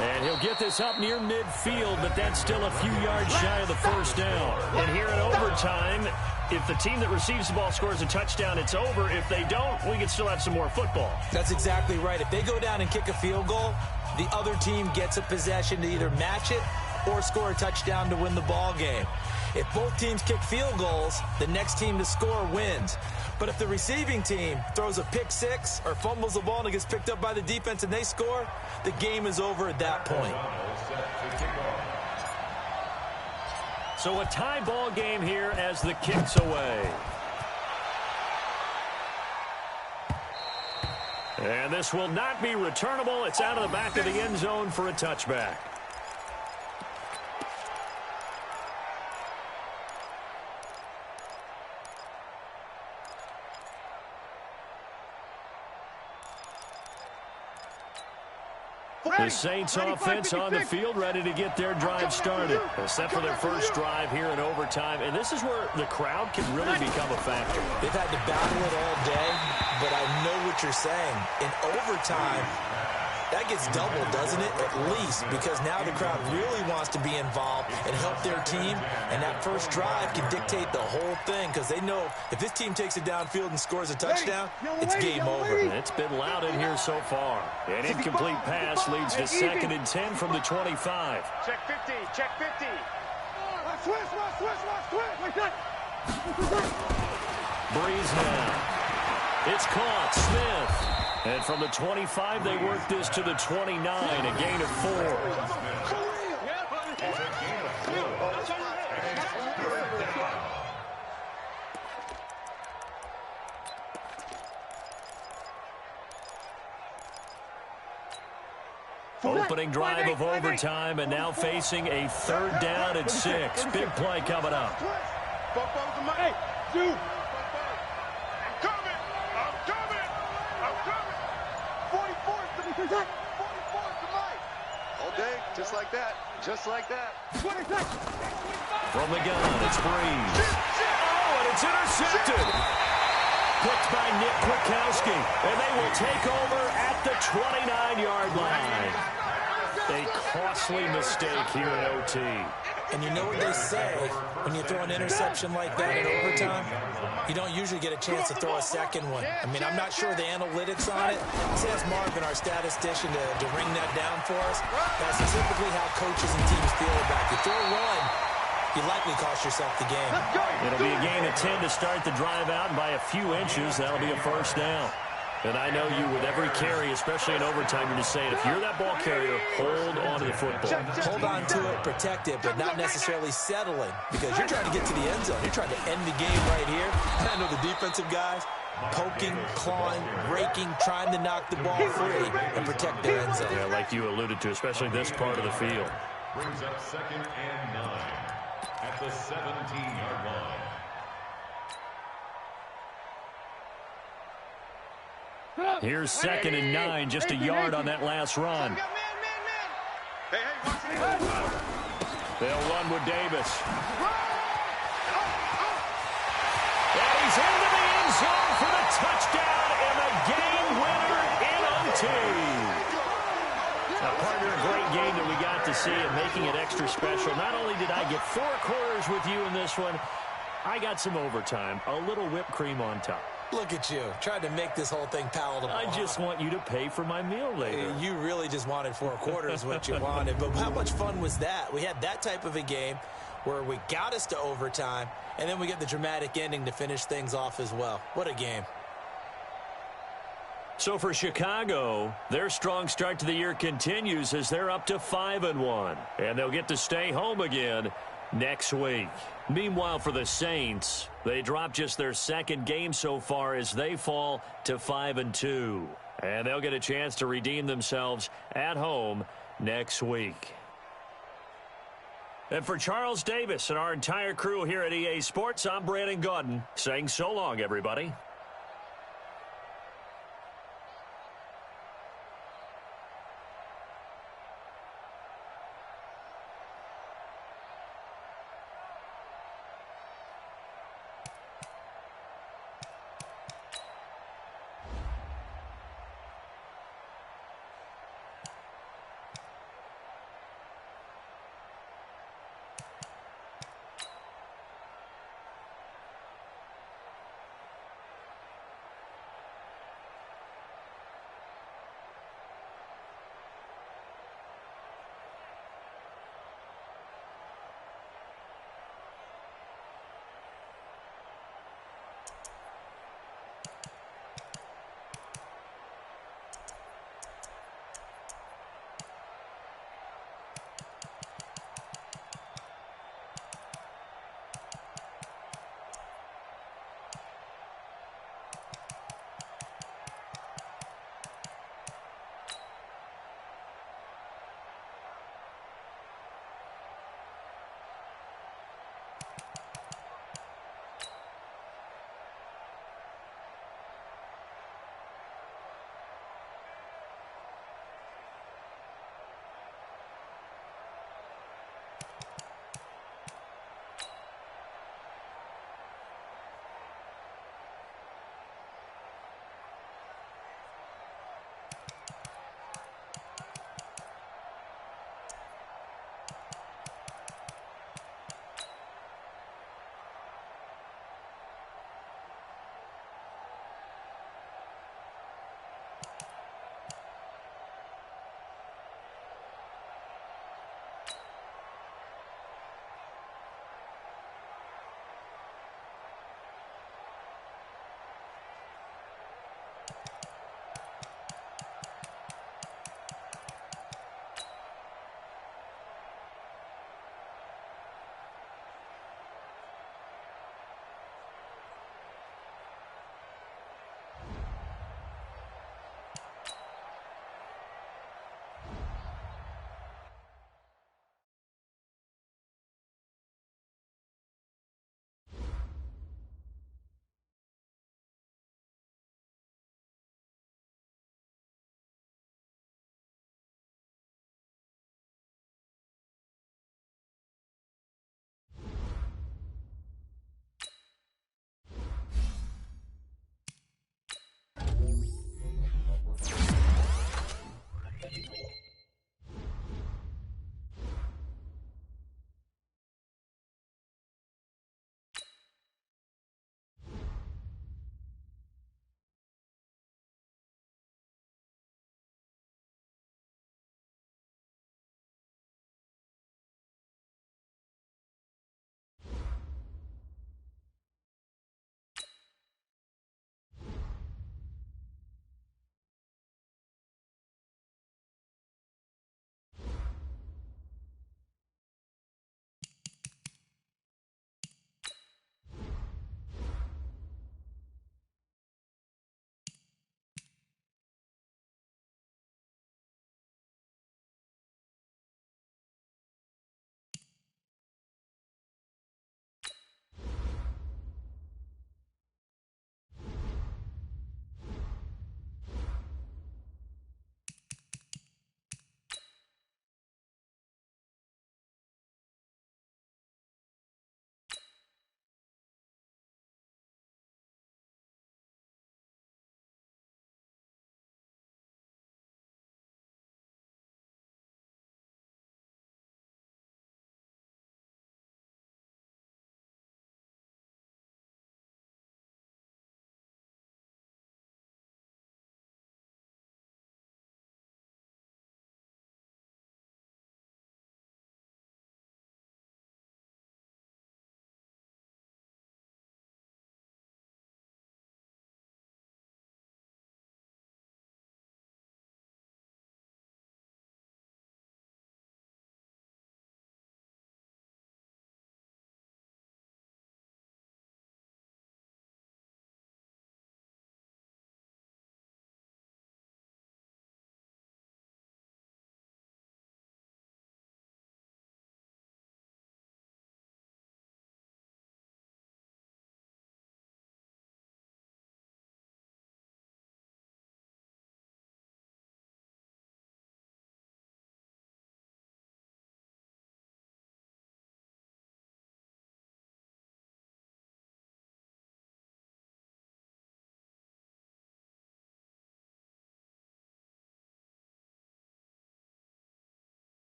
A: And he'll get this up near midfield, but that's still a few yards shy of the 1st down. And here in overtime, if the team that receives the ball scores a touchdown, it's over. If they don't, we can still have some more football.
D: That's exactly right. If they go down and kick a field goal, the other team gets a possession to either match it or score a touchdown to win the ball game. If both teams kick field goals, the next team to score wins. But if the receiving team throws a pick six or fumbles the ball and it gets picked up by the defense and they score, the game is over at that point.
A: So a tie ball game here as the kick's away. And this will not be returnable. It's out of the back of the end zone for a touchback. The Saints offense on the field, ready to get their drive started. Except for their first drive here in overtime. And this is where the crowd can really become a factor.
D: They've had to battle it all day, but I know what you're saying. In overtime, that gets doubled, doesn't it? At least, because now the crowd really wants to be involved and help their team. And that first drive can dictate the whole thing, because they know if this team takes it downfield and scores a touchdown, it's game over.
A: It's been loud in here so far. An incomplete pass leads to 2nd and 10 from the 25.
B: Check 50. Check 50.
A: Breeze now. It's caught. Smith. And from the 25, they work this to the 29, a gain of 4. Opening drive of overtime, and now facing a 3rd down and 6. Big play coming up.
B: Hey, dude.
F: All day, just like that. Just like that.
A: From the gun, it's Breeze. Oh, and it's intercepted. Picked by Nick Kwiatkowski. And they will take over at the 29-yard line. A costly mistake here in OT.
D: And you know what they say, when you throw an interception like that in overtime, you don't usually get a chance to throw a second one. I mean, I'm not sure the analytics on it. Let's ask Marvin, our statistician, to ring that down for us. That's typically how coaches and teams feel about it. You throw one, you likely cost yourself the game.
A: It'll be a gain of 10 to start the drive out, and by a few inches, that'll be a 1st down. And I know you, with every carry, especially in overtime, you're just saying, if you're that ball carrier, hold on to the football.
D: Hold on to it, protect it, but not necessarily settling, because you're trying to get to the end zone. You're trying to end the game right here. And I know the defensive guys poking, clawing, raking, trying to knock the ball free and protect their end zone.
A: Yeah, like you alluded to, especially this part of the field.
C: Brings up 2nd and 9 at the 17-yard line.
A: Here's 2nd and 9, just a yard on that last run. They'll run with Davis. And he's into the end zone for the touchdown and the game winner in OT. Now, partner, a great game that we got to see and making it extra special. Not only did I get 4 quarters with you in this one, I got some overtime, a little whipped cream on top.
D: Look at you, trying to make this whole thing palatable.
A: I just want you to pay for my meal later.
D: You really just wanted 4 quarters, what you wanted. But how much fun was that? We had that type of a game where we got us to overtime, and then we get the dramatic ending to finish things off as well. What a game.
A: So for Chicago, their strong start to the year continues as they're up to 5-1. And they'll get to stay home again next week. Meanwhile, for the Saints, they dropped just their 2nd game so far as they fall to 5-2. And they'll get a chance to redeem themselves at home next week. And for Charles Davis and our entire crew here at EA Sports, I'm Brandon Gaudin saying so long, everybody.